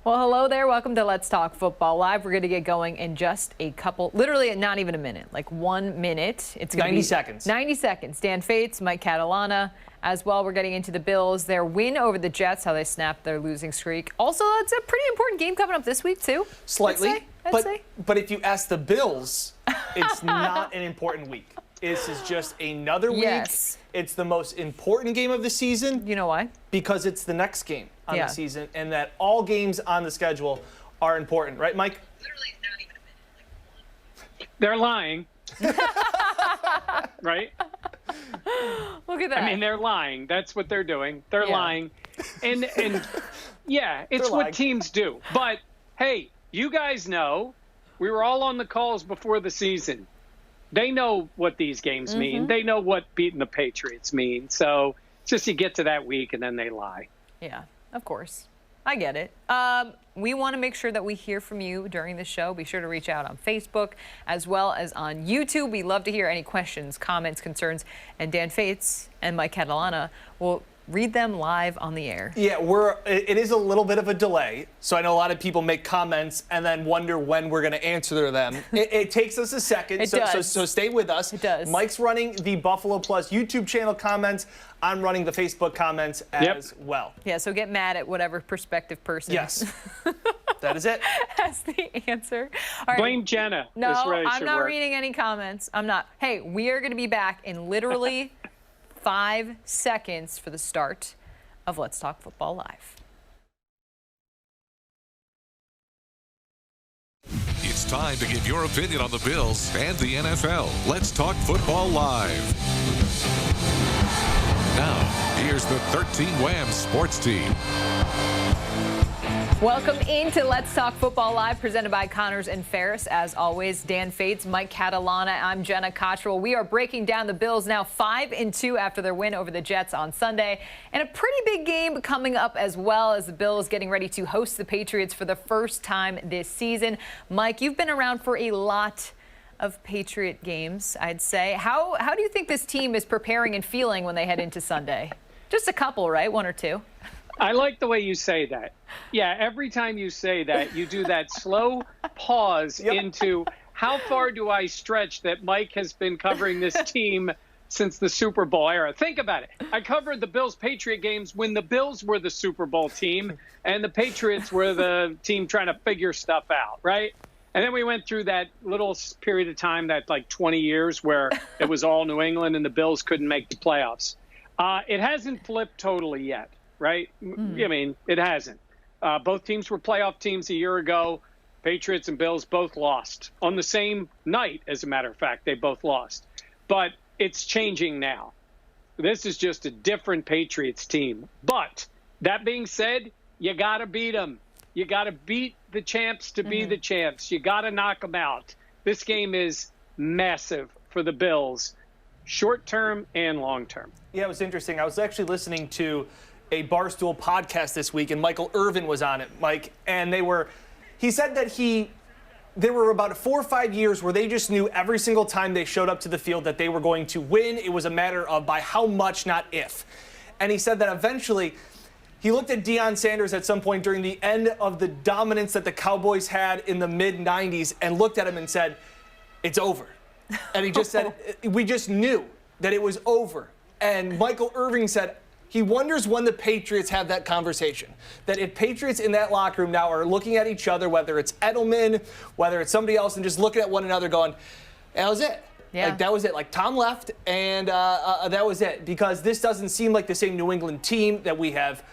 Well, hello there. Welcome to Let's Talk Football Live. We're going to get going in just a couple, literally not even a minute, like 1 minute. It's going to be 90 seconds. 90 seconds. Dan Fates, Mike Catalana as well. We're getting into the Bills, their win over the Jets, how they snapped their losing streak. Also, it's a pretty important game coming up this week, too. Slightly. I'd say. But if you ask the Bills, it's not an important week. This is just another week. Yes. It's the most important game of the season. You know why? Because it's the next game on the season, and that all games on the schedule are important. Right, Mike? Literally not even a minute. Like They're lying. Right? Look at that. I mean, they're lying. That's what they're doing. They're lying. And yeah, it's They're lying. what teams do. But, hey, you guys know, we were all on the calls before the season. They know what these games mean. They know what beating the Patriots mean. So it's just you get to that week and then they lie. Yeah, of course. I get it. We want to make sure that we hear from you during the show. Be sure to reach out on Facebook as well as on YouTube. We love to hear any questions, comments, concerns. And Dan Fates and Mike Catalana will read them live on the air. Yeah, it is a little bit of a delay. So I know a lot of people make comments and then wonder when we're going to answer them. It takes us a second. It does. So stay with us. It does. Mike's running the Buffalo Plus YouTube channel comments. I'm running the Facebook comments as well. Yeah, so get mad at whatever prospective person. Yes. That is it. That's the answer. All right. Blame Jenna. No, This really I'm should not work. reading any comments. I'm not. Hey, we are going to be back in literally 5 seconds for the start of Let's Talk Football Live. It's time to give your opinion on the Bills and the NFL. Let's talk football live. Now, here's the 13 Wham Sports Team. Welcome into Let's Talk Football Live, presented by Connors and Ferris. As always, Dan Fates, Mike Catalana, I'm Jenna Cottrell. We are breaking down the Bills now 5-2 after their win over the Jets on Sunday. And a pretty big game coming up as well, as the Bills getting ready to host the Patriots for the first time this season. Mike, you've been around for a lot of Patriot games, I'd say. How do you think this team is preparing and feeling when they head into Sunday? Just a couple, right? 1 or 2? I like the way you say that. Yeah, every time you say that, you do that slow pause into how far do I stretch that Mike has been covering this team since the Super Bowl era. Think about it. I covered the Bills-Patriot games when the Bills were the Super Bowl team and the Patriots were the team trying to figure stuff out, right? And then we went through that little period of time, that like 20 years where it was all New England and the Bills couldn't make the playoffs. It hasn't flipped totally yet. Right? I mean, it hasn't. Both teams were playoff teams a year ago. Patriots and Bills both lost on the same night, as a matter of fact. They both lost. But it's changing now. This is just a different Patriots team. But that being said, you got to beat them. You got to beat the champs to be the champs. You got to knock them out. This game is massive for the Bills, short term and long term. Yeah, it was interesting. I was actually listening to a Barstool podcast this week, and Michael Irvin was on it, Mike, and he said that there were about 4 or 5 years where they just knew every single time they showed up to the field that they were going to win. It was a matter of by how much, not if. And he said that eventually he looked at Deion Sanders at some point during the end of the dominance that the Cowboys had in the mid-90s and looked at him and said, it's over. And he just said, we just knew that it was over. And Michael Irvin said, he wonders when the Patriots have that conversation. That if Patriots in that locker room now are looking at each other, whether it's Edelman, whether it's somebody else, and just looking at one another going, that was it. Yeah. Like, that was it. Like, Tom left, and that was it. Because this doesn't seem like the same New England team that we have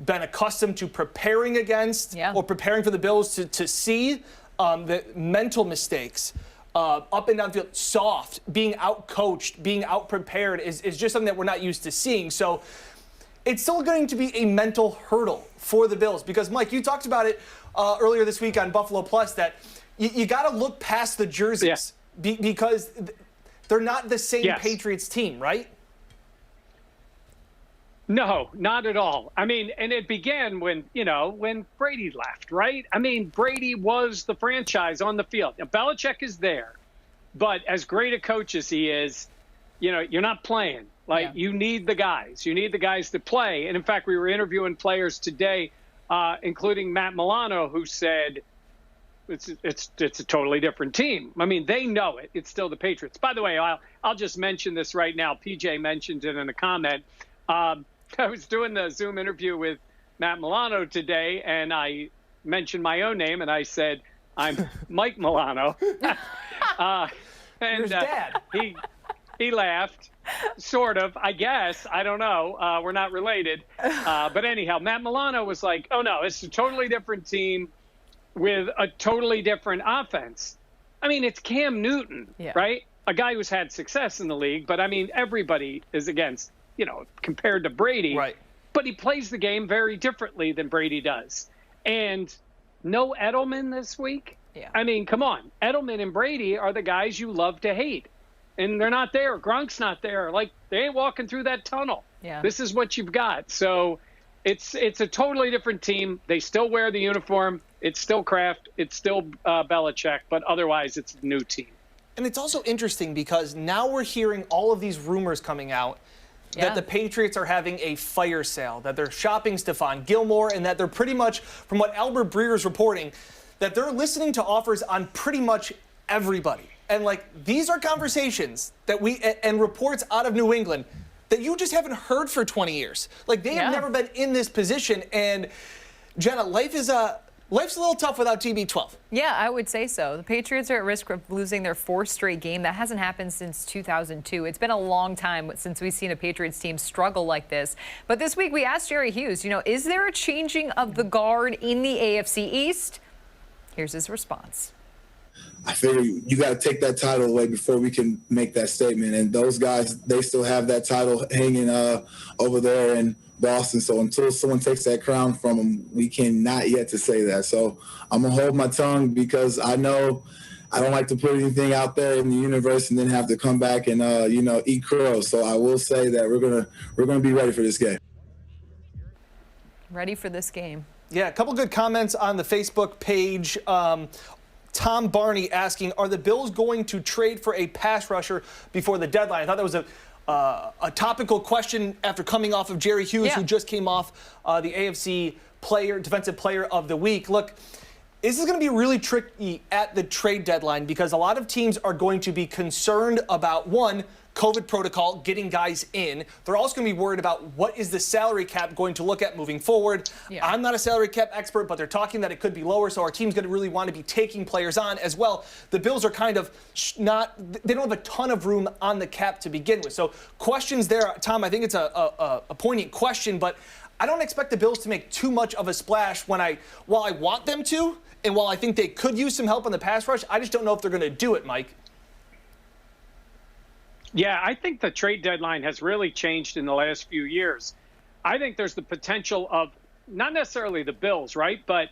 been accustomed to preparing against or preparing for the Bills to see. The mental mistakes, up and down the field, soft, being out-coached, being out-prepared is just something that we're not used to seeing. So it's still going to be a mental hurdle for the Bills because, Mike, you talked about it earlier this week on Buffalo Plus that you got to look past the jerseys because they're not the same Patriots team, right? No, not at all. I mean, and it began when Brady left, right? I mean, Brady was the franchise on the field. Now, Belichick is there, but as great a coach as he is, you're not playing. Like, you need the guys. You need the guys to play. And, in fact, we were interviewing players today including Matt Milano, who said it's a totally different team. I mean, they know it. It's still the Patriots. By the way, I'll just mention this right now. PJ mentioned it in a comment. I was doing the Zoom interview with Matt Milano today, and I mentioned my own name, and I said, I'm Mike Milano. And Your dad. He laughed, sort of, I guess. I don't know. We're not related. But anyhow, Matt Milano was like, oh, no, it's a totally different team with a totally different offense. I mean, it's Cam Newton, right? A guy who's had success in the league. But, I mean, everybody is against, compared to Brady. Right. But he plays the game very differently than Brady does. And no Edelman this week? Yeah. I mean, come on. Edelman and Brady are the guys you love to hate. And they're not there. Gronk's not there. Like, they ain't walking through that tunnel. Yeah. This is what you've got. So it's a totally different team. They still wear the uniform. It's still Kraft. It's still Belichick. But otherwise, it's a new team. And it's also interesting because now we're hearing all of these rumors coming out that the Patriots are having a fire sale, that they're shopping Stephon Gilmore, and that they're pretty much, from what Albert Breer is reporting, that they're listening to offers on pretty much everybody. And, these are conversations that and reports out of New England that you just haven't heard for 20 years. They have never been in this position. And, Jenna, life's a little tough without TB12. Yeah, I would say so. The Patriots are at risk of losing their fourth straight game. That hasn't happened since 2002. It's been a long time since we've seen a Patriots team struggle like this. But this week we asked Jerry Hughes, is there a changing of the guard in the AFC East? Here's his response. I figure you got to take that title away before we can make that statement. And those guys, they still have that title hanging over there in Boston. So until someone takes that crown from them, we cannot yet to say that. So I'm going to hold my tongue because I know I don't like to put anything out there in the universe and then have to come back and, eat crow. So I will say that we're gonna be ready for this game. Ready for this game. Yeah, a couple good comments on the Facebook page. Tom Barney asking, are the Bills going to trade for a pass rusher before the deadline? I thought that was a topical question after coming off of Jerry Hughes, who just came off the AFC Defensive Player of the Week. Look, this is going to be really tricky at the trade deadline because a lot of teams are going to be concerned about, one, COVID protocol, getting guys in. They're also going to be worried about what is the salary cap going to look at moving forward. Yeah. I'm not a salary cap expert, but they're talking that it could be lower, so our team's going to really want to be taking players on as well. The Bills are kind of they don't have a ton of room on the cap to begin with. So questions there, Tom, I think it's a poignant question, but I don't expect the Bills to make too much of a splash while I want them to, and while I think they could use some help on the pass rush, I just don't know if they're going to do it, Mike. Yeah, I think the trade deadline has really changed in the last few years. I think there's the potential of not necessarily the Bills, right? But,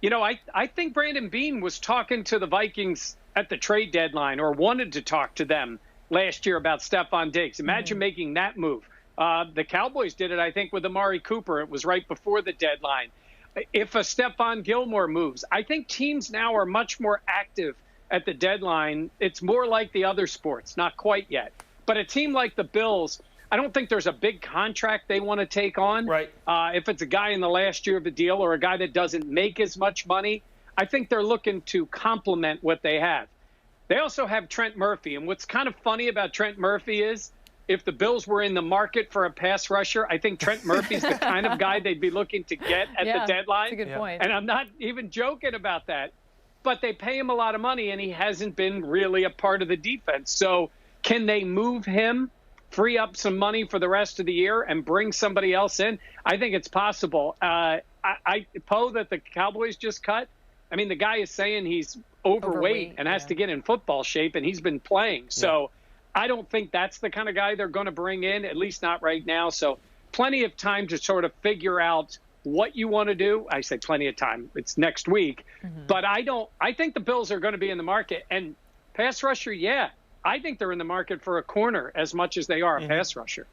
I think Brandon Beane was talking to the Vikings at the trade deadline or wanted to talk to them last year about Stephon Diggs. Imagine making that move. The Cowboys did it, I think, with Amari Cooper. It was right before the deadline. If a Stephon Gilmore moves, I think teams now are much more active at the deadline. It's more like the other sports, not quite yet. But a team like the Bills, I don't think there's a big contract they want to take on. Right. If it's a guy in the last year of the deal or a guy that doesn't make as much money, I think they're looking to complement what they have. They also have Trent Murphy. And what's kind of funny about Trent Murphy is if the Bills were in the market for a pass rusher, I think Trent Murphy's the kind of guy they'd be looking to get at the deadline. That's a good point. And I'm not even joking about that. But they pay him a lot of money, and he hasn't been really a part of the defense. So can they move him, free up some money for the rest of the year, and bring somebody else in? I think it's possible. Poe that the Cowboys just cut, I mean, the guy is saying he's overweight and has to get in football shape, and he's been playing. So I don't think that's the kind of guy they're going to bring in, at least not right now. So plenty of time to sort of figure out what you want to do. I say plenty of time. It's next week. But I think the Bills are going to be in the market. And pass rusher, I think they're in the market for a corner as much as they are a pass rusher.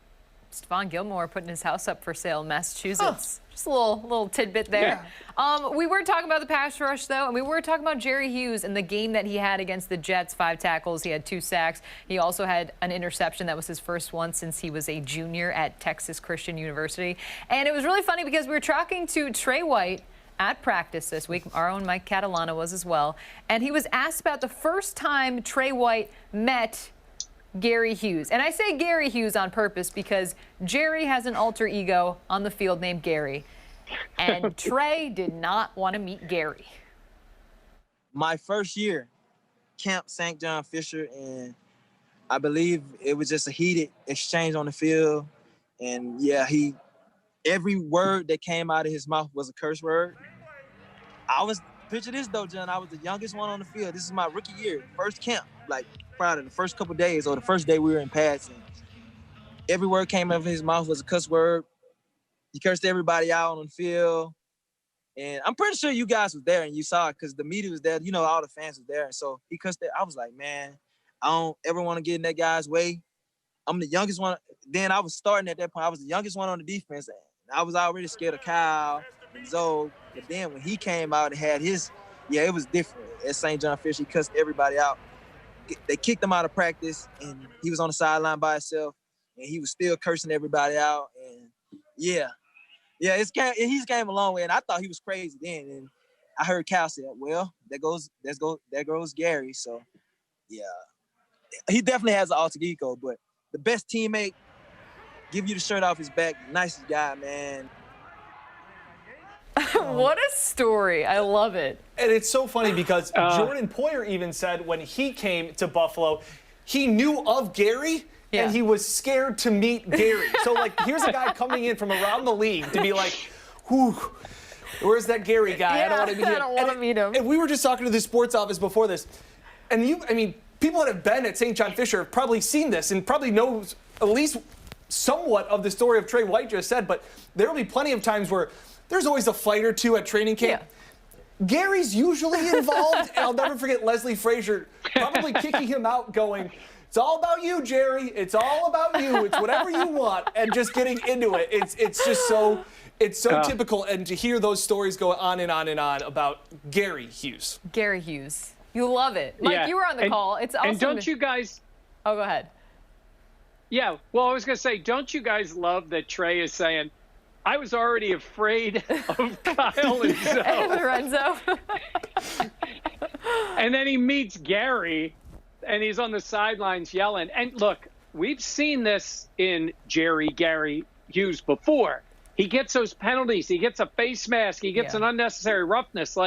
Stephon Gilmore putting his house up for sale in Massachusetts. Just a little tidbit there. Yeah. We were talking about the pass rush, though, and we were talking about Jerry Hughes and the game that he had against the Jets. 5 tackles. He had 2 sacks. He also had an interception. That was his first one since he was a junior at Texas Christian University. And it was really funny because we were talking to Trey White at practice this week. Our own Mike Catalana was as well. And he was asked about the first time Trey White met Gary Hughes. And I say Gary Hughes on purpose because Jerry has an alter ego on the field named Gary. And Trey did not want to meet Gary. My first year, Camp St. John Fisher, and I believe it was just a heated exchange on the field. And yeah, every word that came out of his mouth was a curse word. Picture this though, John, I was the youngest one on the field. This is my rookie year, first camp, like prior to the first couple of days or the first day we were in pads. And every word came out of his mouth was a cuss word. He cursed everybody out on the field. And I'm pretty sure you guys was there and you saw it because the media was there. You know, all the fans was there. And so he cussed it. I was like, man, I don't ever want to get in that guy's way. I'm the youngest one. Then I was starting at that point. I was the youngest one on the defense. I was already scared of Kyle and Zoe. But then when he came out and had his, it was different. At St. John Fisher, he cussed everybody out. They kicked him out of practice, and he was on the sideline by himself, and he was still cursing everybody out. And he's came a long way, and I thought he was crazy then. And I heard Cal say, well, there goes Gary. So, yeah, he definitely has an alter ego, but the best teammate, give you the shirt off his back, nicest guy, man. What a story. I love it. And it's so funny because Jordan Poyer even said when he came to Buffalo, he knew of Gary and he was scared to meet Gary. So, like, here's a guy coming in from around the league to be like, whew, where's that Gary guy? Yeah, I don't want to meet him. And we were just talking to the sports office before this. And people that have been at St. John Fisher have probably seen this and probably knows at least somewhat of the story of Trey White just said, but there will be plenty of times where there's always a fight or two at training camp. Yeah. Gary's usually involved, and I'll never forget Leslie Frazier probably kicking him out going, it's all about you, Jerry. It's all about you. It's whatever you want, and just getting into it. It's just so typical, and to hear those stories go on and on and on about Gary Hughes. Gary Hughes. You love it. Mike, you were on the call. It's awesome. And don't you guys... Oh, go ahead. Yeah, well, I was going to say, don't you guys love that Trey is saying, I was already afraid of Kyle and Zoe. And Lorenzo. And then he meets Gary, and he's on the sidelines yelling. And look, we've seen this in Gary Hughes before. He gets those penalties. He gets a face mask. He gets an unnecessary roughness.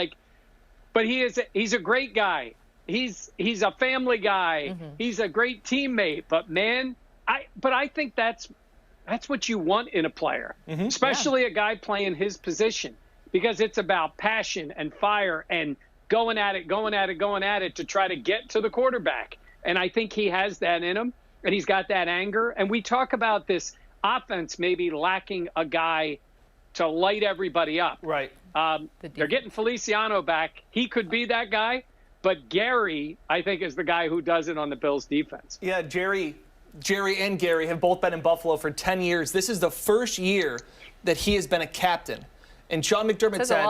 But he's a great guy. He's a family guy. Mm-hmm. He's a great teammate. But man, I think that's what you want in a player, especially a guy playing his position, because it's about passion and fire and going at it to try to get to the quarterback. And I think he has that in him, and he's got that anger. And we talk about this offense maybe lacking a guy to light everybody up. Right. They're getting Feliciano back. He could be that guy, but Gary, I think, is the guy who does it on the Bills defense. Yeah, Jerry and Gary have both been in Buffalo for 10 years. This is the first year that he has been a captain. And Sean McDermott said,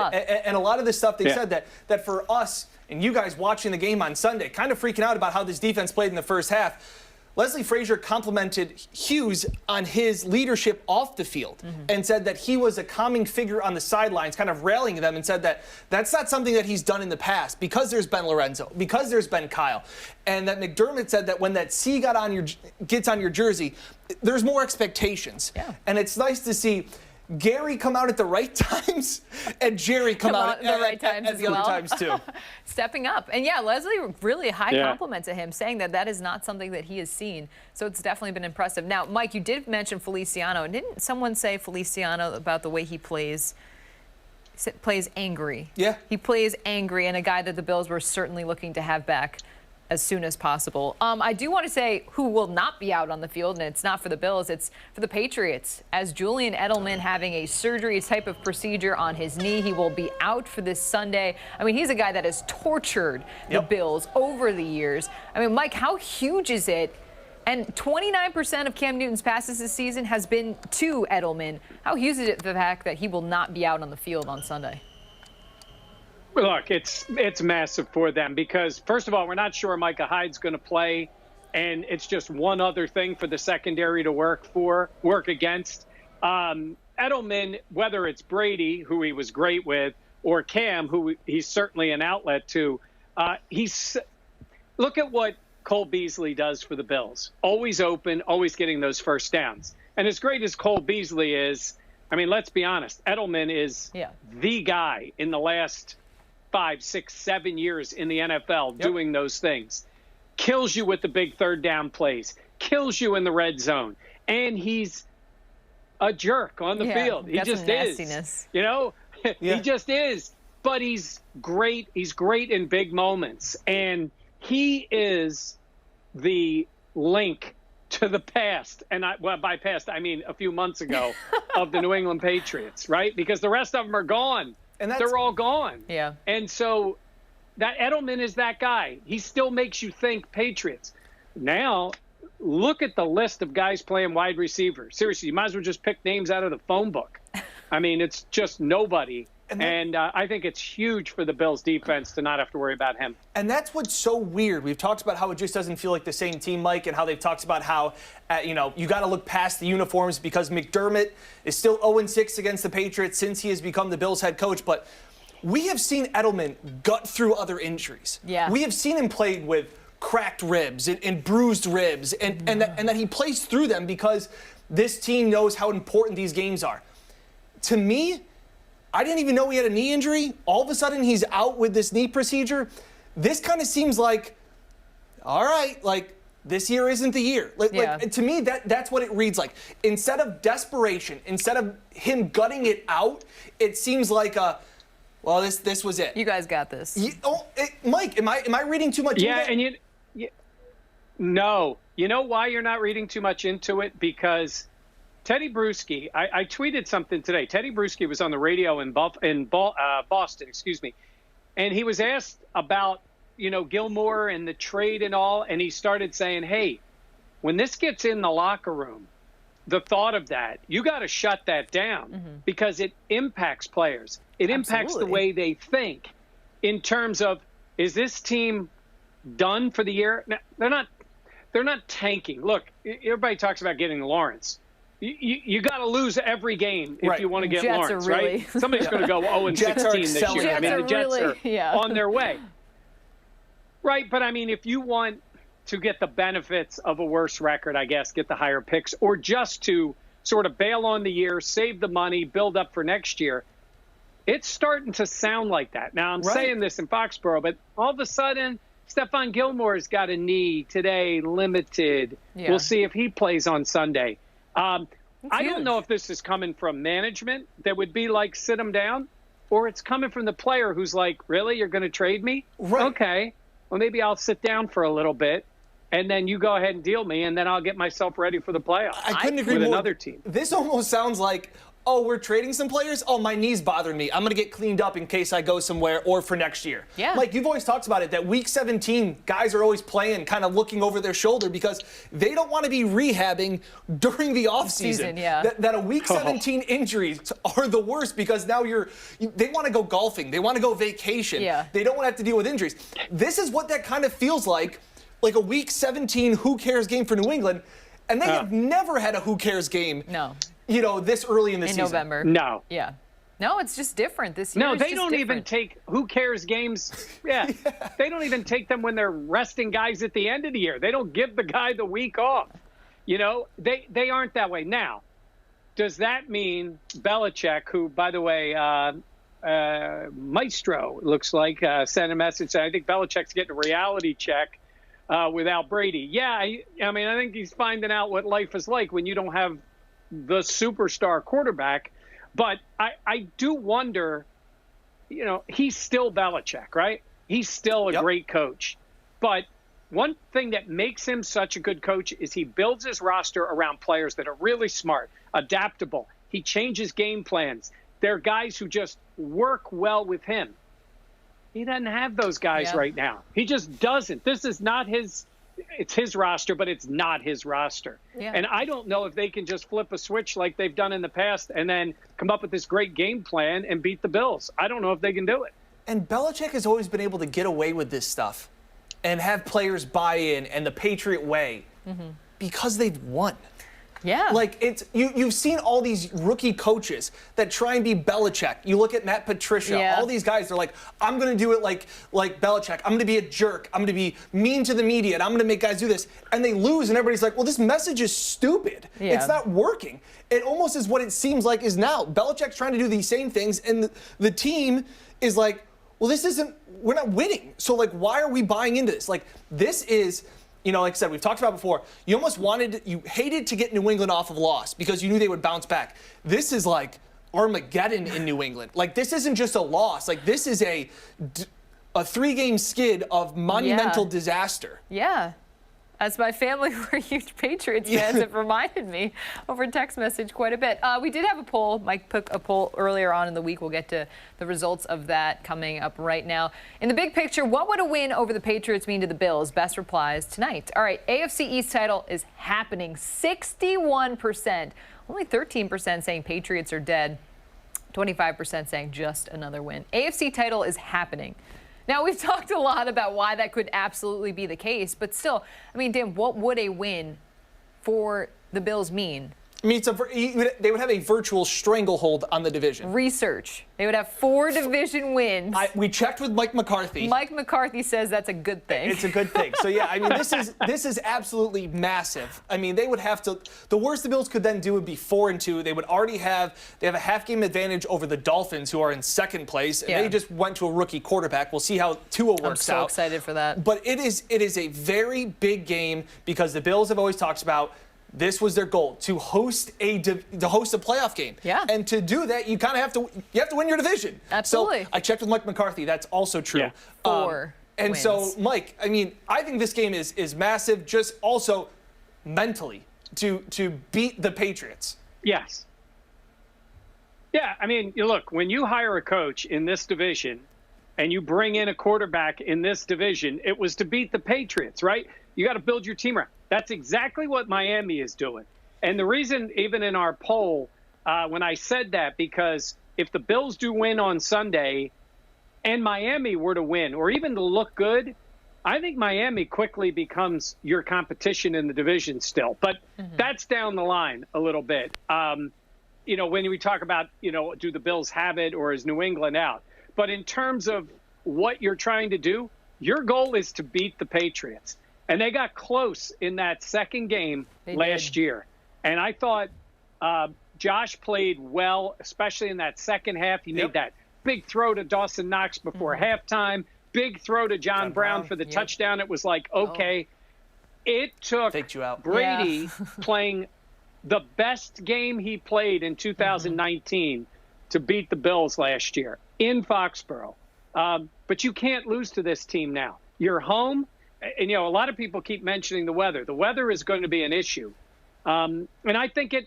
and a lot of this stuff they said that for us and you guys watching the game on Sunday, kind of freaking out about how this defense played in the first half, Leslie Frazier complimented Hughes on his leadership off the field and said that he was a calming figure on the sidelines, kind of rallying them, and said that that's not something that he's done in the past because there's been Lorenzo, because there's been Kyle. And that McDermott said that when that C gets on your jersey, there's more expectations. Yeah. And it's nice to see Gary come out at the right times and Jerry come out at the right times at the other times too. Stepping up. And Leslie, really high compliment to him, saying that is not something that he has seen. So it's definitely been impressive. Now, Mike, you did mention Feliciano. Didn't someone say Feliciano about the way he plays angry? Yeah. He plays angry, and a guy that the Bills were certainly looking to have back as soon as possible. I do want to say who will not be out on the field, and it's not for the Bills, it's for the Patriots. As Julian Edelman having a surgery type of procedure on his knee, he will be out for this Sunday. I mean, he's a guy that has tortured the Bills over the years. I mean, Mike, how huge is it? And 29% of Cam Newton's passes this season has been to Edelman. How huge is it the fact that he will not be out on the field on Sunday? Look, it's massive for them because, first of all, we're not sure Micah Hyde's going to play, and it's just one other thing for the secondary to work against. Edelman, whether it's Brady, who he was great with, or Cam, who he's certainly an outlet to, look at what Cole Beasley does for the Bills. Always open, always getting those first downs. And as great as Cole Beasley is, I mean, let's be honest, Edelman is the guy in the last 5, 6, 7 years in the NFL doing those things. Kills you with the big third down plays, kills you in the red zone. And he's a jerk on the field. He just is. You know, he just is. But he's great. He's great in big moments. And he is the link to the past. And by past, I mean a few months ago of the New England Patriots, right? Because the rest of them are gone. And they're all gone. Yeah. And so that Edelman is that guy. He still makes you think Patriots. Now, look at the list of guys playing wide receiver. Seriously, you might as well just pick names out of the phone book. I mean, it's just nobody. And I think it's huge for the Bills defense to not have to worry about him. And that's what's so weird. We've talked about how it just doesn't feel like the same team, Mike, and how they've talked about how, you got to look past the uniforms because McDermott is still 0-6 against the Patriots since he has become the Bills head coach. But we have seen Edelman gut through other injuries. Yeah. We have seen him play with cracked ribs and bruised ribs, and that he plays through them because this team knows how important these games are. To me, I didn't even know he had a knee injury. All of a sudden, he's out with this knee procedure. This kind of seems like, all right, like this year isn't the year. Like to me, that's what it reads like. Instead of desperation, instead of him gutting it out, it seems like well, this was it. You guys got this. Mike, am I reading too much? Yeah, and no. You know why you're not reading too much into it? Because Teddy Bruschi, I tweeted something today. Teddy Bruschi was on the radio in Boston, and he was asked about, Gilmore and the trade and all, and he started saying, hey, when this gets in the locker room, the thought of that, you got to shut that down because it impacts players. It impacts the way they think in terms of, is this team done for the year? Now, they're not tanking. Look, everybody talks about getting Lawrence. You got to lose every game if you want to get Jets Lawrence, really, right? Somebody's going to go 0-16 this year. I mean, the Jets are on their way. Right, but I mean, if you want to get the benefits of a worse record, I guess, get the higher picks, or just to sort of bail on the year, save the money, build up for next year, it's starting to sound like that. Now, I'm saying this in Foxborough, but all of a sudden, Stephon Gilmore's got a knee today, limited. Yeah. We'll see if he plays on Sunday. I don't know if this is coming from management that would be like, sit him down, or it's coming from the player who's like, really, you're going to trade me? Right. Okay, well, maybe I'll sit down for a little bit, and then you go ahead and deal me, and then I'll get myself ready for the playoffs. I couldn't agree with more. Another team. This almost sounds like, oh, we're trading some players? Oh, my knee's bothering me. I'm going to get cleaned up in case I go somewhere or for next year. Yeah. Like, you've always talked about it, that week 17, guys are always playing, kind of looking over their shoulder because they don't want to be rehabbing during the offseason. That a week 17 injuries are the worst because now they want to go golfing. They want to go vacation. Yeah. They don't want to have to deal with injuries. This is what that kind of feels like a week 17 who cares game for New England. And they have never had a who cares game. No. This early in the season. In November. No. Yeah. No, it's just different this year. No, they don't even take who cares games. Yeah. They don't even take them when they're resting guys at the end of the year. They don't give the guy the week off. They aren't that way. Now, does that mean Belichick, who, by the way, Maestro looks like, sent a message saying, I think Belichick's getting a reality check without Brady. Yeah, I mean, I think he's finding out what life is like when you don't have the superstar quarterback. But I do wonder, he's still Belichick, right? He's still a great coach. But one thing that makes him such a good coach is he builds his roster around players that are really smart, adaptable. He changes game plans. They're guys who just work well with him. He doesn't have those guys right now. He just doesn't. This is not his it's his roster, but it's not his roster. Yeah. And I don't know if they can just flip a switch like they've done in the past and then come up with this great game plan and beat the Bills. I don't know if they can do it. And Belichick has always been able to get away with this stuff and have players buy in and the Patriot way because they've won. Yeah. Like, you've seen all these rookie coaches that try and be Belichick. You look at Matt Patricia, all these guys, they're like, I'm going to do it like Belichick. I'm going to be a jerk. I'm going to be mean to the media, and I'm going to make guys do this. And they lose, and everybody's like, well, this message is stupid. Yeah. It's not working. It almost is what it seems like is now. Belichick's trying to do these same things, and the team is like, well, we're not winning. So, like, why are we buying into this? Like, this is... You know, like I said, we've talked about before, you hated to get New England off of loss because you knew they would bounce back. This is like Armageddon in New England. Like, this isn't just a loss. Like, this is a 3-game skid of monumental disaster. Yeah. As my family were huge Patriots fans, it reminded me over text message quite a bit. We did have a poll. Mike put a poll earlier on in the week. We'll get to the results of that coming up right now. In the big picture, what would a win over the Patriots mean to the Bills? Best replies tonight. All right, AFC East title is happening. 61%. Only 13% saying Patriots are dead. 25% saying just another win. AFC title is happening. Now, we've talked a lot about why that could absolutely be the case, but still, I mean, Dan, what would a win for the Bills mean? I mean, they would have a virtual stranglehold on the division. Research. They would have 4 division wins. We checked with Mike McCarthy. Mike McCarthy says that's a good thing. It's a good thing. So, yeah, I mean, this is absolutely massive. I mean, they would have to – the worst the Bills could then do would be 4-2. They would already have – they have a half-game advantage over the Dolphins, who are in second place. And they just went to a rookie quarterback. We'll see how Tua works out. I'm so excited for that. But it is a very big game because the Bills have always talked about – this was their goal, to host a playoff game. Yeah. And to do that, you kind of have to win your division. Absolutely. So I checked with Mike McCarthy. That's also true. Yeah. 4 and wins. so, Mike, I mean, I think this game is massive, just also mentally to beat the Patriots. Yes. Yeah, I mean, look, when you hire a coach in this division and you bring in a quarterback in this division, it was to beat the Patriots, right? You got to build your team around. That's exactly what Miami is doing. And the reason, even in our poll, when I said that, because if the Bills do win on Sunday and Miami were to win, or even to look good, I think Miami quickly becomes your competition in the division still. But that's down the line a little bit. You know, when we talk about, you know, do the Bills have it or is New England out? But in terms of what you're trying to do, your goal is to beat the Patriots. And they got close in that second game last year. And I thought Josh played well, especially in that second half. He made that big throw to Dawson Knox before halftime, big throw to John Brown for the touchdown. It was like, okay, it took Brady playing the best game he played in 2019 to beat the Bills last year in Foxborough. But you can't lose to this team now. You're home. And, you know, a lot of people keep mentioning the weather. The weather is going to be an issue. And I think it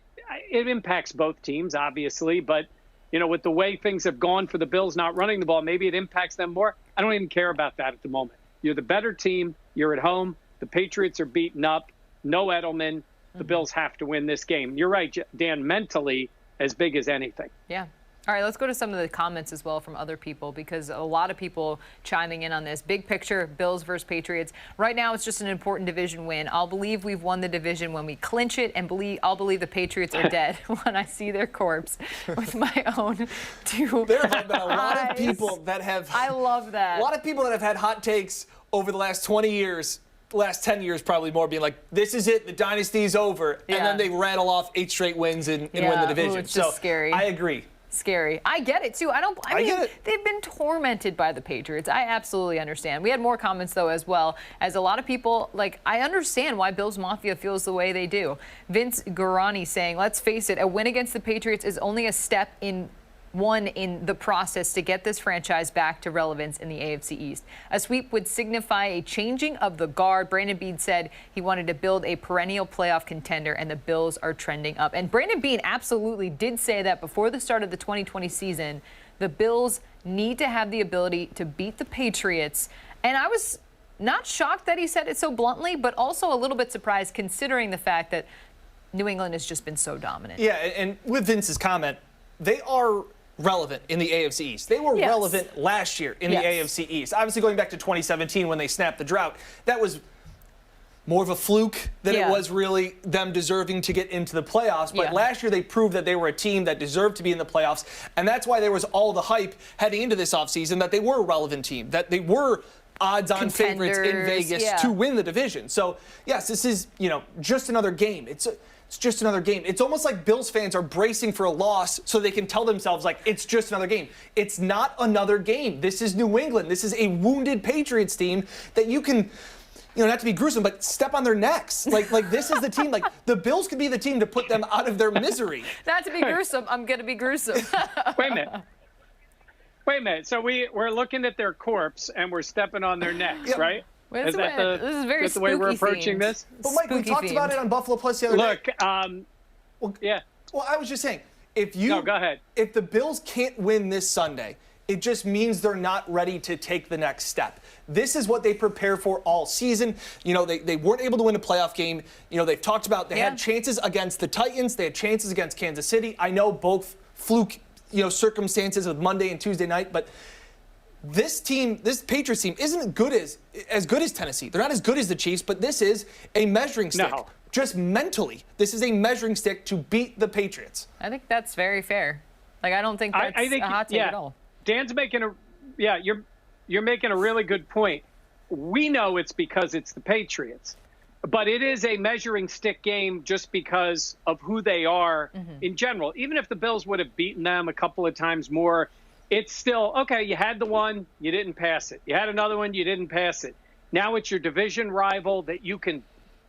impacts both teams, obviously. But, you know, with the way things have gone for the Bills not running the ball, maybe it impacts them more. I don't even care about that at the moment. You're the better team. You're at home. The Patriots are beaten up. No Edelman. The Bills have to win this game. You're right, Dan, mentally as big as anything. Yeah. All right, let's go to some of the comments as well from other people, because a lot of people chiming in on this. Big picture, Bills versus Patriots. Right now, it's just an important division win. I'll believe we've won the division when we clinch it, and I'll believe the Patriots are dead when I see their corpse with my own 2 There have been a lot of people that have... I love that. A lot of people that have had hot takes over the last 20 years, the last 10 years probably more, being like, this is it, the dynasty's over. And then they rattle off 8 straight wins and win the division. Ooh, it's just scary. I agree. Scary. I get it, too. I mean, get it. They've been tormented by the Patriots. I absolutely understand. We had more comments, though, as well, as a lot of people, like, I understand why Bills Mafia feels the way they do. Vince Guarani saying, let's face it, a win against the Patriots is only a step in the process to get this franchise back to relevance in the AFC East. A sweep would signify a changing of the guard. Brandon Beane said he wanted to build a perennial playoff contender, and the Bills are trending up. And Brandon Beane absolutely did say that before the start of the 2020 season, the Bills need to have the ability to beat the Patriots. And I was not shocked that he said it so bluntly, but also a little bit surprised considering the fact that New England has just been so dominant. Yeah, and with Vince's comment, they are relevant in the AFC East. They were relevant last year in the AFC East. Obviously, going back to 2017 when they snapped the drought, that was more of a fluke than it was really them deserving to get into the playoffs. But last year they proved that they were a team that deserved to be in the playoffs. And that's why there was all the hype heading into this offseason that they were a relevant team, that they were odds-on favorites in Vegas to win the division. So, yes, this is, just another game. It's just another game. It's almost like Bills fans are bracing for a loss so they can tell themselves, like, it's just another game. It's not another game. This is New England. This is a wounded Patriots team that you can, not to be gruesome, but step on their necks. Like this is the team. Like, the Bills could be the team to put them out of their misery. Not to be gruesome. I'm going to be gruesome. Wait a minute. So we're looking at their corpse and we're stepping on their necks, right? Well, this is very the way we're approaching themed. this? But Mike, we talked about it on Buffalo Plus the other day. Look, yeah. Well, I was just saying, No, go ahead. If the Bills can't win this Sunday, it just means they're not ready to take the next step. This is what they prepare for all season. They weren't able to win a playoff game. They've talked about they had chances against the Titans. They had chances against Kansas City. I know both fluke, circumstances with Monday and Tuesday night, but this Patriots team isn't as good as Tennessee. They're not as good as the Chiefs, but this is a measuring stick. No. Just mentally, this is a measuring stick to beat the Patriots. I think that's very fair. Like, I don't think that's a hot take at all. Dan's making you're making a really good point. We know it's because it's the Patriots, but it is a measuring stick game just because of who they are in general. Even if the Bills would have beaten them a couple of times more, it's still, okay, you had the one, you didn't pass it. You had another one, you didn't pass it. Now it's your division rival that you can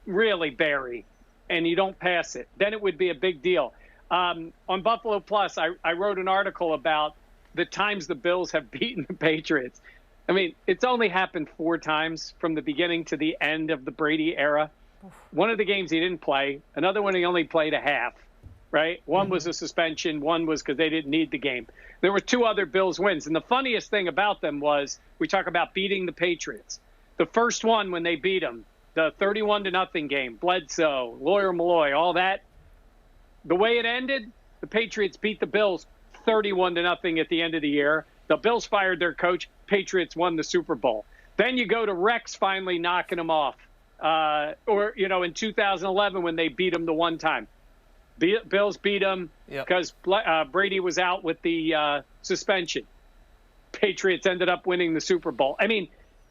really bury, and you don't pass it. Then it would be a big deal. On Buffalo Plus, I wrote an article about the times the Bills have beaten the Patriots. I mean, it's only happened 4 times from the beginning to the end of the Brady era. One of the games he didn't play. Another one he only played a half, right? One was a suspension. One was because they didn't need the game. There were 2 other Bills wins. And the funniest thing about them was we talk about beating the Patriots. The first one when they beat them, the 31-0 game, Bledsoe, Lawyer Malloy, all that. The way it ended, the Patriots beat the Bills 31-0 at the end of the year. The Bills fired their coach. Patriots won the Super Bowl. Then you go to Rex finally knocking them off. In 2011 when they beat them the one time. Bills beat them because Brady was out with the suspension. Patriots ended up winning the Super Bowl. I mean,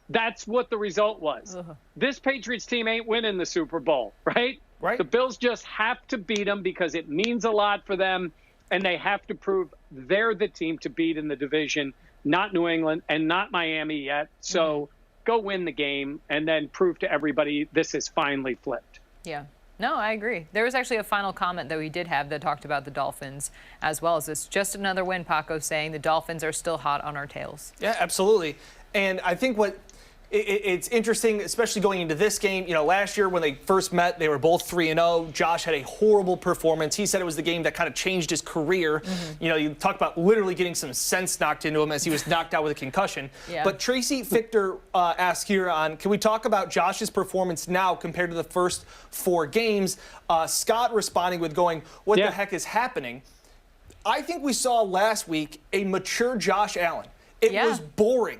that's what the result was. This Patriots team ain't winning the Super Bowl, right? Right. The Bills just have to beat them because it means a lot for them, and they have to prove they're the team to beat in the division, not New England and not Miami yet. So go win the game and then prove to everybody this is finally flipped. Yeah. No, I agree. There was actually a final comment that we did have that talked about the Dolphins as well as this. Just another win, Paco, saying the Dolphins are still hot on our tails. Yeah, absolutely. And I think it's interesting, especially going into this game. Last year when they first met, they were both 3-0. Josh had a horrible performance. He said it was the game that kind of changed his career. You talk about literally getting some sense knocked into him as he was knocked out with a concussion. Yeah. But Tracy Fichter asked here can we talk about Josh's performance now compared to the first 4 games? Scott responding with going, what the heck is happening? I think we saw last week a mature Josh Allen. It was boring.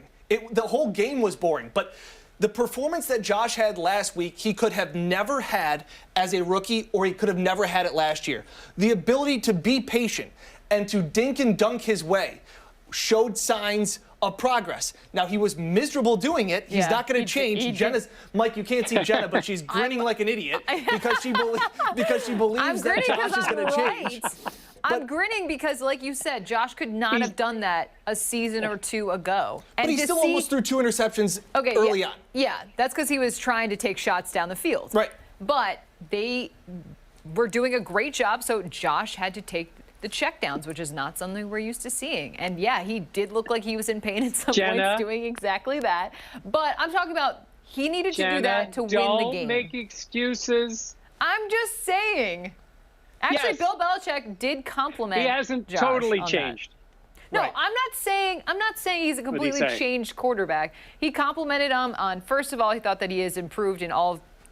The whole game was boring, but the performance that Josh had last week, he could have never had as a rookie, or he could have never had it last year. The ability to be patient and to dink and dunk his way showed signs of progress. Now, he was miserable doing it. He's not going to change. Mike, you can't see Jenna, but she's grinning like an idiot because she believes that Josh is going to change. I'm grinning because, like you said, Josh could not have done that a season or 2 ago. And he still almost threw 2 interceptions early on. Yeah, that's because he was trying to take shots down the field. Right. But they were doing a great job, so Josh had to take the checkdowns, which is not something we're used to seeing. And, yeah, he did look like he was in pain at some points doing exactly that. But I'm talking about he needed to do that to win the game. Don't make excuses. I'm just saying. Actually, Bill Belichick did compliment He hasn't Josh totally on changed. That. No, Right. I'm not saying he's a completely say? changed quarterback. He complimented him on, first of all, he thought that he has improved in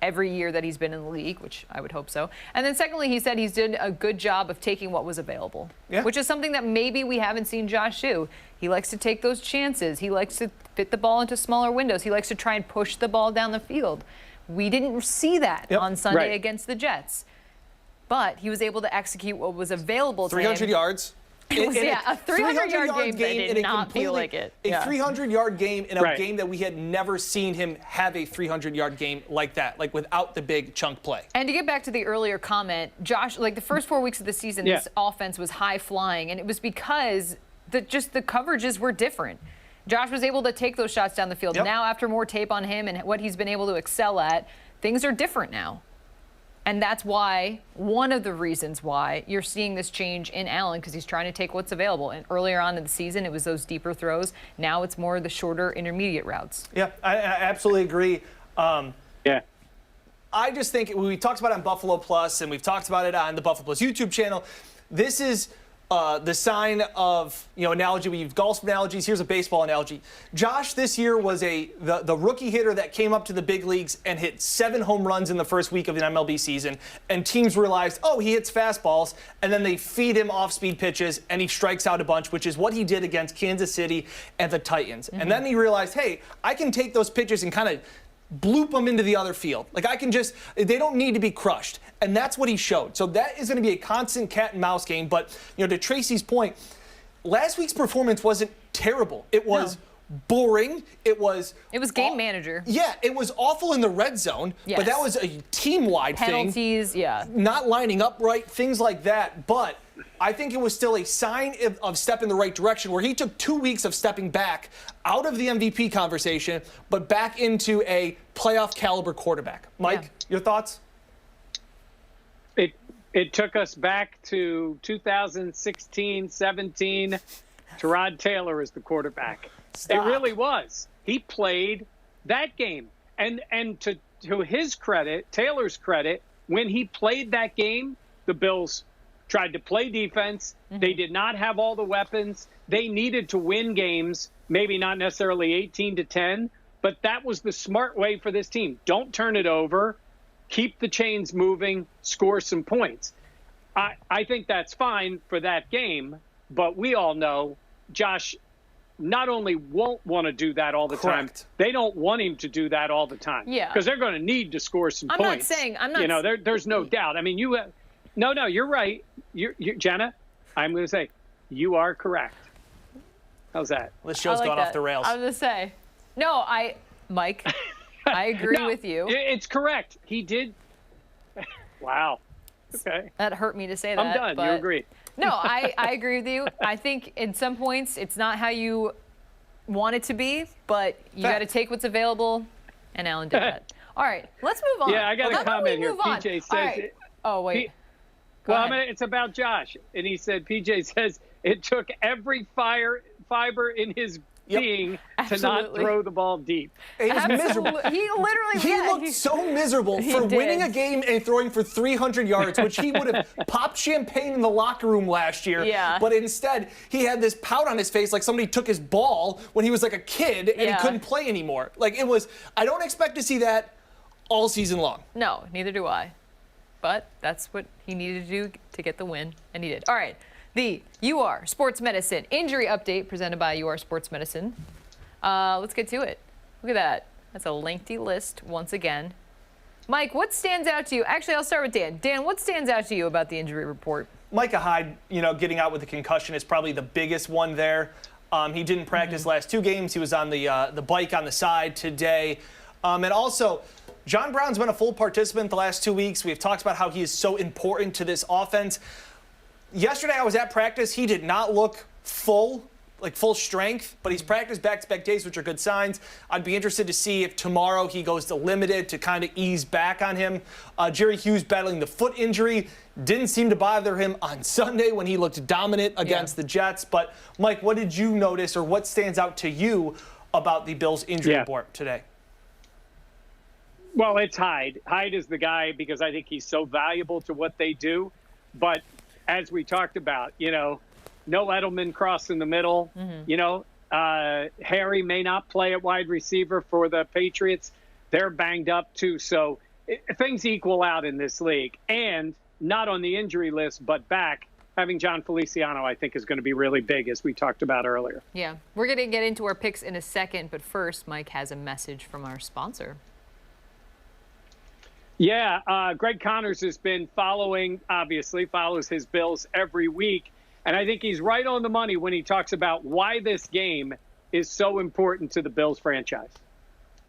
every year that he's been in the league, which I would hope so. And then secondly, he said he's done a good job of taking what was available, which is something that maybe we haven't seen Josh do. He likes to take those chances. He likes to fit the ball into smaller windows. He likes to try and push the ball down the field. We didn't see that on Sunday against the Jets. But he was able to execute what was available to him. 300 yards. It was, a 300-yard game that did not feel like it. A 300-yard game in a game that we had never seen him have a 300-yard game like that, like without the big chunk play. And to get back to the earlier comment, Josh, like the first 4 weeks of the season, this offense was high-flying, and it was because the coverages were different. Josh was able to take those shots down the field. Now, after more tape on him and what he's been able to excel at, things are different now. And that's why, one of the reasons why you're seeing this change in Allen, because he's trying to take what's available. And earlier on in the season, it was those deeper throws. Now it's more the shorter intermediate routes. Yeah, I absolutely agree. I just think we talked about it on Buffalo Plus, and we've talked about it on the Buffalo Plus YouTube channel. This is the sign of, analogy. We use golf analogies. Here's a baseball analogy. Josh this year was the rookie hitter that came up to the big leagues and hit 7 home runs in the first week of the MLB season. And teams realized, oh, he hits fastballs. And then they feed him off-speed pitches, and he strikes out a bunch, which is what he did against Kansas City and the Titans. And then he realized, hey, I can take those pitches and kind of bloop them into the other field. Like they don't need to be crushed. And that's what he showed. So that is going to be a constant cat and mouse game. But, to Tracy's point, last week's performance wasn't terrible. It was boring. It was game manager. Yeah, it was awful in the red zone. Yes. But that was a team-wide thing. Penalties, Not lining up right, things like that. But I think it was still a sign of step in the right direction, where he took 2 weeks of stepping back out of the MVP conversation, but back into a playoff caliber quarterback. Mike, your thoughts? It took us back to 2016-17. Tyrod Taylor is the quarterback. Stop. It really was. He played that game. And to his credit, Taylor's credit, when he played that game, the Bills tried to play defense. They did not have all the weapons. They needed to win games, maybe not necessarily 18-10, but that was the smart way for this team. Don't turn it over. Keep the chains moving, score some points. I think that's fine for that game, but we all know Josh not only won't want to do that all the time, they don't want him to do that all the time. Yeah. Because they're going to need to score some points. I'm not there's no doubt. I mean, no, you're right. You're Jenna, I'm going to say, you are correct. How's that? This show's gone off the rails. I was going to say, Mike, I agree with you. It's correct. He did. Wow. Okay. That hurt me to say that. I'm done. But You agree. No, I agree with you. I think in some points it's not how you want it to be, but you got to take what's available, and Allen did that. All right, let's move on. Yeah, I got a comment here. PJ says. Right. Oh, wait. It's about Josh. And he said, PJ says, it took every fiber in his being to not throw the ball deep. He was miserable. He literally looked so miserable for winning a game and throwing for 300 yards, which he would have popped champagne in the locker room last year. Yeah. But instead, he had this pout on his face like somebody took his ball when he was like a kid and he couldn't play anymore. I don't expect to see that all season long. No, neither do I. But that's what he needed to do to get the win, and he did. All right. The UR Sports Medicine injury update presented by UR Sports Medicine. Let's get to it. Look at that. That's a lengthy list once again. Mike, what stands out to you? Actually, I'll start with Dan. Dan, what stands out to you about the injury report? Micah Hyde, getting out with a concussion is probably the biggest one there. He didn't practice last 2 games. He was on the bike on the side today. And also, John Brown's been a full participant the last 2 weeks. We've talked about how he is so important to this offense. Yesterday I was at practice. He did not look full strength, but he's practiced back-to-back days, which are good signs. I'd be interested to see if tomorrow he goes to limited to kind of ease back on him. Jerry Hughes battling the foot injury. Didn't seem to bother him on Sunday when he looked dominant against the Jets. But, Mike, what did you notice, or what stands out to you about the Bills' injury report today? Well, it's Hyde. Hyde is the guy because I think he's so valuable to what they do. But as we talked about, no Edelman crossing the middle. You know, Harry may not play at wide receiver for the Patriots. They're banged up too. So things equal out in this league. And not on the injury list, but back, having John Feliciano, I think, is going to be really big, as we talked about earlier. Yeah, we're going to get into our picks in a second. But first, Mike has a message from our sponsor. Yeah, Greg Connors has been follows his Bills every week. And I think he's right on the money when he talks about why this game is so important to the Bills franchise.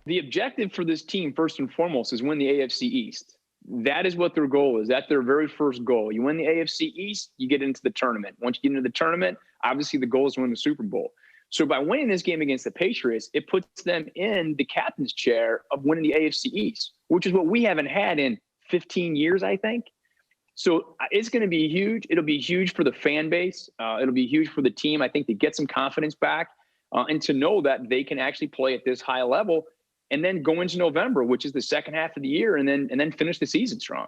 The objective for this team, first and foremost, is win the AFC East. That is what their goal is. That's their very first goal. You win the AFC East, you get into the tournament. Once you get into the tournament, obviously the goal is to win the Super Bowl. So by winning this game against the Patriots, it puts them in the captain's chair of winning the AFC East, which is what we haven't had in 15 years, I think. So it's going to be huge. It'll be huge for the fan base. It'll be huge for the team, I think, to get some confidence back and to know that they can actually play at this high level and then go into November, which is the second half of the year, and then finish the season strong.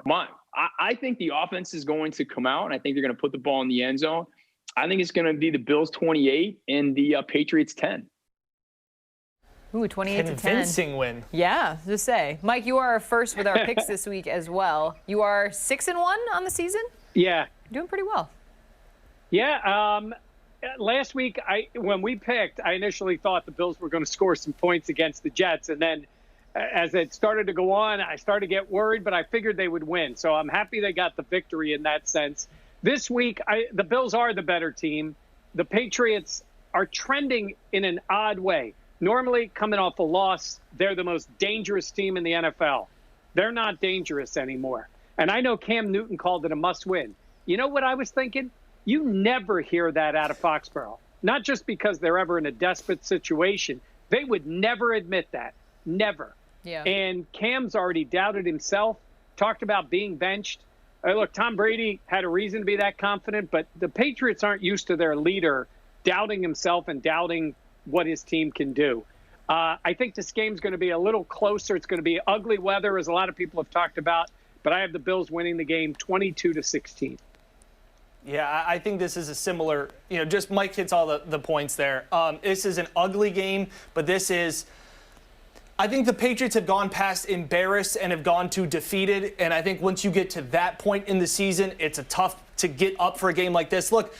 I think the offense is going to come out, and I think they're going to put the ball in the end zone. I think it's going to be the Bills 28 and the Patriots 10. Ooh, 28 to 10. Convincing win. Yeah, just say. Mike, you are our first with our picks this week as well. You are 6-1 on the season? Yeah. Doing pretty well. Yeah. Last week, when we picked, I initially thought the Bills were going to score some points against the Jets. And then as it started to go on, I started to get worried, but I figured they would win. So I'm happy they got the victory in that sense. This week, the Bills are the better team. The Patriots are trending in an odd way. Normally, coming off a loss, they're the most dangerous team in the NFL. They're not dangerous anymore. And I know Cam Newton called it a must-win. You know what I was thinking? You never hear that out of Foxborough. Not just because they're ever in a desperate situation. They would never admit that. Never. Yeah. And Cam's already doubted himself, talked about being benched. Look, Tom Brady had a reason to be that confident, but the Patriots aren't used to their leader doubting himself and doubting what his team can do. I think this game's going to be a little closer. It's going to be ugly weather, as a lot of people have talked about, but I have the Bills winning the game 22-16. Yeah, I think this is a similar, just Mike hits all the points there. This is an ugly game, but I think the Patriots have gone past embarrassed and have gone to defeated. And I think once you get to that point in the season, it's tough to get up for a game like this. Look,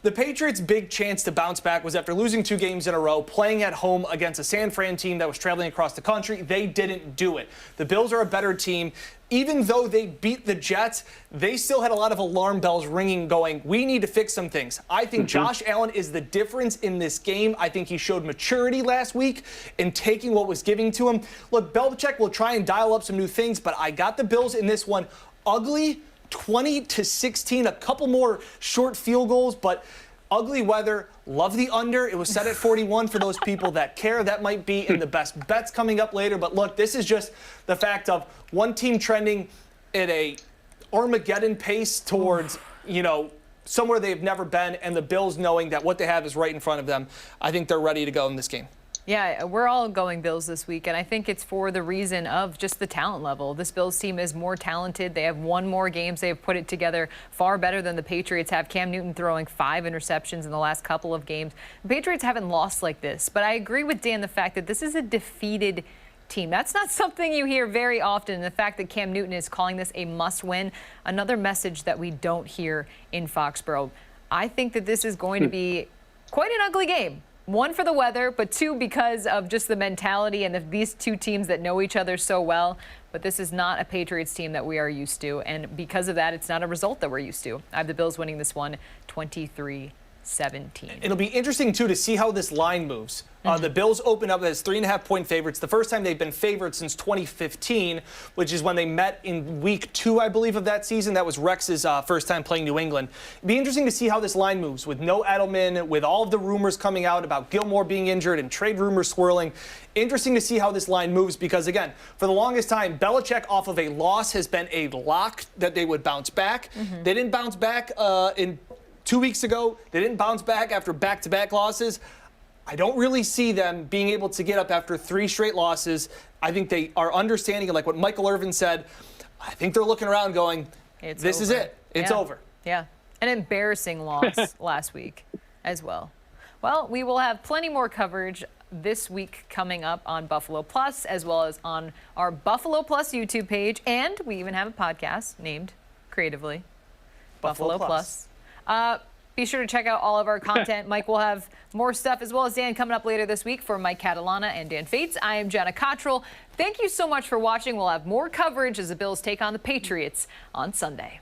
the Patriots' big chance to bounce back was after losing 2 games in a row, playing at home against a San Fran team that was traveling across the country. They didn't do it. The Bills are a better team. Even though they beat the Jets, they still had a lot of alarm bells ringing going, we need to fix some things. I think Josh Allen is the difference in this game. I think he showed maturity last week in taking what was given to him. Look, Belichick will try and dial up some new things, but I got the Bills in this one ugly, 20-16, a couple more short field goals, but ugly weather. Love the under. It was set at 41 for those people that care. That might be in the best bets coming up later. But look, this is just the fact of one team trending at a Armageddon pace towards, somewhere they've never been, and the Bills knowing that what they have is right in front of them. I think they're ready to go in this game. Yeah, we're all going Bills this week, and I think it's for the reason of just the talent level. This Bills team is more talented. They have won more games. They have put it together far better than the Patriots have. Cam Newton throwing 5 interceptions in the last couple of games. The Patriots haven't lost like this, but I agree with Dan the fact that this is a defeated team. That's not something you hear very often. The fact that Cam Newton is calling this a must-win, another message that we don't hear in Foxborough. I think that this is going to be quite an ugly game. 1, for the weather, but 2, because of just the mentality and these two teams that know each other so well. But this is not a Patriots team that we are used to. And because of that, it's not a result that we're used to. I have the Bills winning this one 23-17. It'll be interesting, too, to see how this line moves. The Bills open up as 3.5-point favorites. The first time they've been favored since 2015, which is when they met in week 2, I believe, of that season. That was Rex's first time playing New England. It'll be interesting to see how this line moves with no Edelman, with all of the rumors coming out about Gilmore being injured and trade rumors swirling. Interesting to see how this line moves because, again, for the longest time, Belichick off of a loss has been a lock that they would bounce back. They didn't bounce back in 2 weeks ago. They didn't bounce back after back-to-back losses. I don't really see them being able to get up after 3 straight losses. I think they are understanding, like what Michael Irvin said, I think they're looking around going, this is it. It's over. Yeah. An embarrassing loss last week. as well. Well, we will have plenty more coverage this week coming up on Buffalo Plus, as well as on our Buffalo Plus YouTube page. And we even have a podcast named creatively Buffalo Plus. Be sure to check out all of our content. Mike will have more stuff, as well as Dan coming up later this week. For Mike Catalana and Dan Fates, I am Jenna Cottrell. Thank you so much for watching. We'll have more coverage as the Bills take on the Patriots on Sunday.